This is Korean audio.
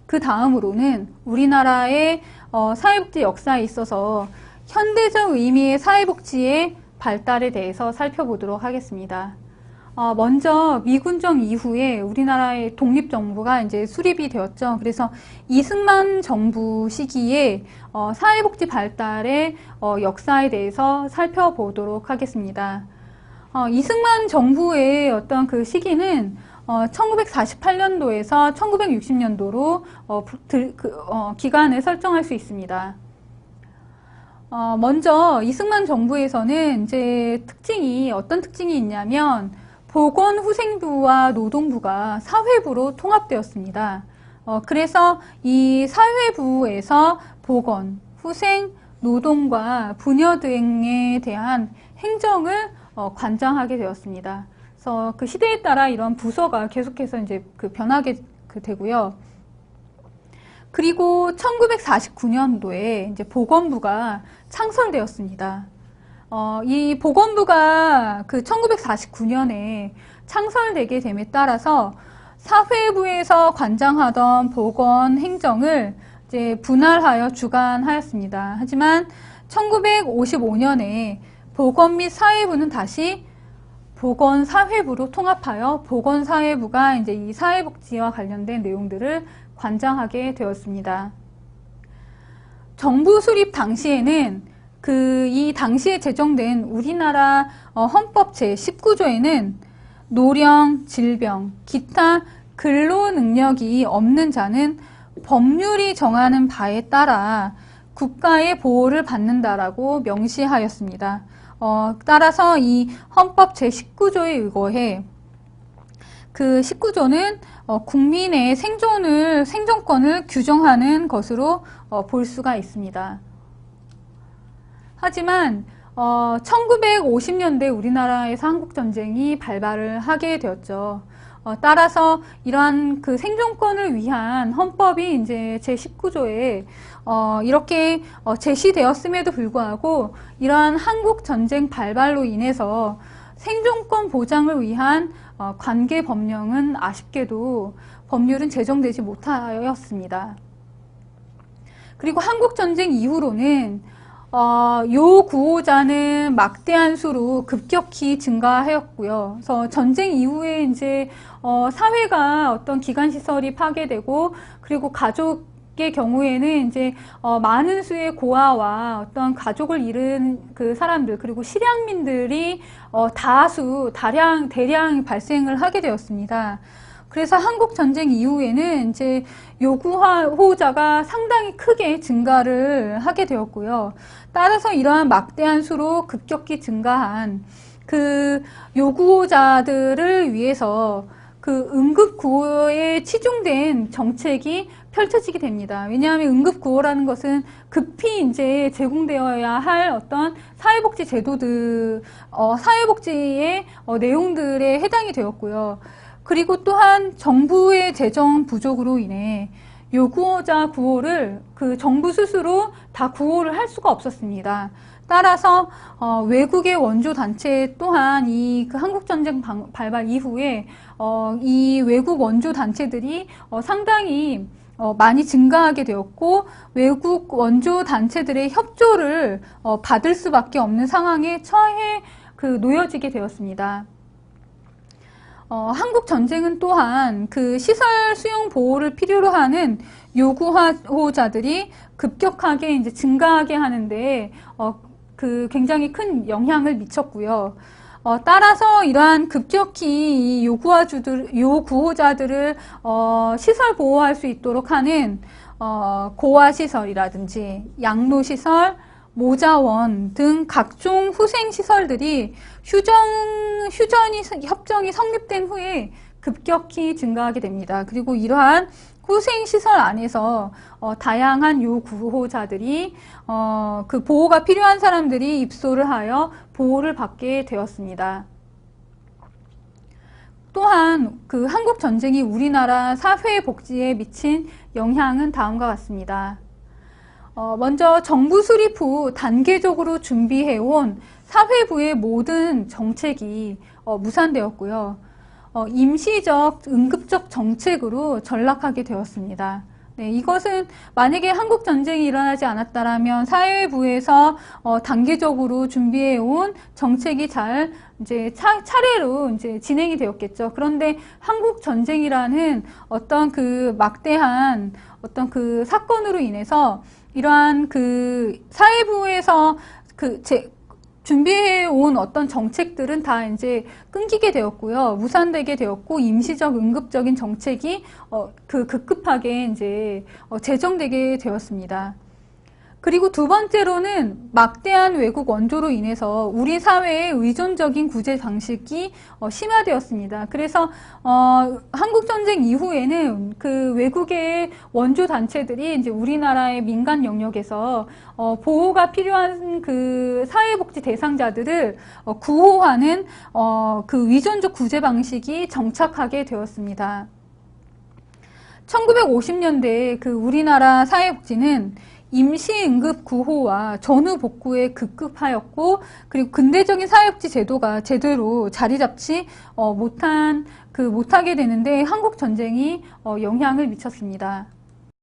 그 다음으로는 우리나라의 사회복지 역사에 있어서 현대적 의미의 사회복지의 발달에 대해서 살펴보도록 하겠습니다. 먼저 미군정 이후에 우리나라의 독립정부가 이제 수립이 되었죠. 그래서 이승만 정부 시기에 사회복지 발달의 역사에 대해서 살펴보도록 하겠습니다. 이승만 정부의 어떤 그 시기는 1948년도에서 1960년도로 기간을 설정할 수 있습니다. 먼저 이승만 정부에서는 이제 어떤 특징이 있냐면 보건후생부와 노동부가 사회부로 통합되었습니다. 그래서 이 사회부에서 보건, 후생, 노동과 부녀 등에 대한 행정을 관장하게 되었습니다. 그래서 그 시대에 따라 이런 부서가 계속해서 이제 변하게 되고요. 그리고 1949년도에 이제 보건부가 창설되었습니다. 이 보건부가 1949년에 창설되게 됨에 따라서 사회부에서 관장하던 보건 행정을 이제 분할하여 주관하였습니다. 하지만 1955년에 보건 및 사회부는 다시 보건사회부로 통합하여 보건사회부가 이제 이 사회복지와 관련된 내용들을 관장하게 되었습니다. 정부 수립 당시에는 이 당시에 제정된 우리나라 헌법 제19조에는 노령, 질병, 기타 근로 능력이 없는 자는 법률이 정하는 바에 따라 국가의 보호를 받는다라고 명시하였습니다. 따라서 이 헌법 제19조에 의거해 그 19조는 국민의 생존권을 규정하는 것으로 볼 수가 있습니다. 하지만 1950년대 우리나라에서 한국전쟁이 발발을 하게 되었죠. 따라서 이러한 그 생존권을 위한 헌법이 이제 제19조에 이렇게 제시되었음에도 불구하고 이러한 한국전쟁 발발로 인해서 생존권 보장을 위한 관계 법령은 아쉽게도 법률은 제정되지 못하였습니다. 그리고 한국전쟁 이후로는 요 구호자는 막대한 수로 급격히 증가하였고요. 그래서 전쟁 이후에 이제 사회가 어떤 기관시설이 파괴되고 그리고 가족의 경우에는 이제 많은 수의 고아와 어떤 가족을 잃은 그 사람들 그리고 실향민들이 대량 발생을 하게 되었습니다. 그래서 한국전쟁 이후에는 이제 요구호자가 상당히 크게 증가를 하게 되었고요. 따라서 이러한 막대한 수로 급격히 증가한 그 요구호자들을 위해서 그 응급구호에 치중된 정책이 펼쳐지게 됩니다. 왜냐하면 응급구호라는 것은 급히 이제 제공되어야 할 어떤 사회복지 제도들, 사회복지의 내용들에 해당이 되었고요. 그리고 또한 정부의 재정 부족으로 인해 요구호자 구호를 그 정부 스스로 다 구호를 할 수가 없었습니다. 따라서 외국의 원조 단체 또한 그 한국전쟁 발발 이후에 이 외국 원조 단체들이 상당히 많이 증가하게 되었고 외국 원조 단체들의 협조를 받을 수밖에 없는 상황에 놓여지게 되었습니다. 한국 전쟁은 또한 그 시설 수용 보호를 필요로 하는 요구호자들이 급격하게 이제 증가하게 하는데 굉장히 큰 영향을 미쳤고요. 따라서 이러한 급격히 이 요구호자들을 시설 보호할 수 있도록 하는 고아시설이라든지 양로시설, 모자원 등 각종 후생시설들이 협정이 성립된 후에 급격히 증가하게 됩니다. 그리고 이러한 후생시설 안에서 다양한 요구호자들이 그 보호가 필요한 사람들이 입소를 하여 보호를 받게 되었습니다. 또한 그 한국전쟁이 우리나라 사회복지에 미친 영향은 다음과 같습니다. 먼저 정부 수립 후 단계적으로 준비해온 사회부의 모든 정책이 무산되었고요. 임시적, 응급적 정책으로 전락하게 되었습니다. 네, 이것은 만약에 한국 전쟁이 일어나지 않았다라면 사회부에서 단계적으로 준비해온 정책이 잘 이제 차례로 이제 진행이 되었겠죠. 그런데 한국 전쟁이라는 어떤 그 막대한 어떤 그 사건으로 인해서 이러한 그 사회부에서 준비해온 어떤 정책들은 다 이제 끊기게 되었고요. 무산되게 되었고, 임시적, 응급적인 정책이, 급급하게 이제, 제정되게 되었습니다. 그리고 두 번째로는 막대한 외국 원조로 인해서 우리 사회의 의존적인 구제 방식이 심화되었습니다. 그래서 한국 전쟁 이후에는 그 외국의 원조 단체들이 이제 우리나라의 민간 영역에서 보호가 필요한 그 사회복지 대상자들을 구호하는 그 위존적 구제 방식이 정착하게 되었습니다. 1950년대에 그 우리나라 사회복지는 임시응급 구호와 전후복구에 급급하였고, 그리고 근대적인 사회복지 제도가 제대로 자리 잡지 못하게 되는데 한국 전쟁이 영향을 미쳤습니다.